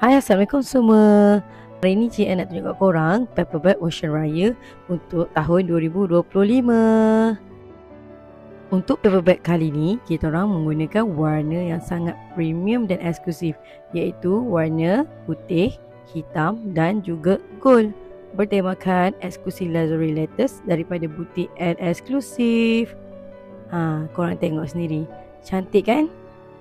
Hai, Assalamualaikum semua. Hari ni Cik nak tunjuk kat korang paperback Ocean Raya untuk tahun 2025. Untuk paperback kali ni, kita orang menggunakan warna yang sangat premium dan eksklusif, iaitu warna putih, hitam dan juga gold. Bertemakan eksklusif Lazuri Letters daripada butik and eksklusif. Korang tengok sendiri. Cantik kan?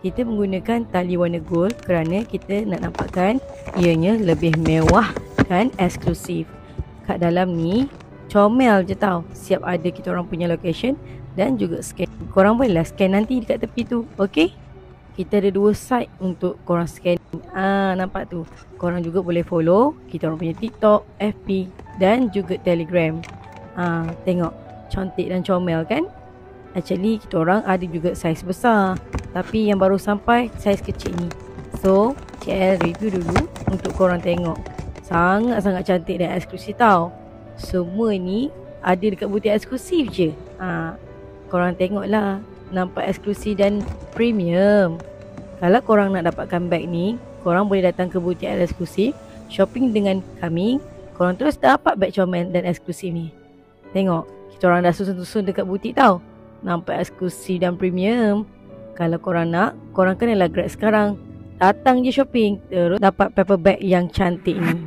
Kita menggunakan tali warna gold kerana kita nak nampakkan ianya lebih mewah dan eksklusif. Kat dalam ni comel je tau. Siap ada kita orang punya location dan juga scan. Korang bolehlah scan nanti dekat tepi tu. Okay? Kita ada 2 site untuk korang scan. Nampak tu. Korang juga boleh follow kita orang punya TikTok, FB dan juga Telegram. Tengok cantik dan comel kan? Actually kita orang ada juga saiz besar, tapi yang baru sampai saiz kecil ni. So CL review dulu untuk korang tengok. Sangat-sangat cantik dan eksklusif tau. Semua ni ada dekat butik eksklusif je. Korang tengoklah, nampak eksklusif dan premium. Kalau korang nak dapatkan bag ni, korang boleh datang ke butik eksklusif, shopping dengan kami. Korang terus dapat bag comel dan eksklusif ni. Tengok, kita orang dah susun-susun dekat butik tau. Nampak eksklusif dan premium. Kalau korang nak, korang kenalah grab sekarang. Datang je shopping, terus dapat paper bag yang cantik ni.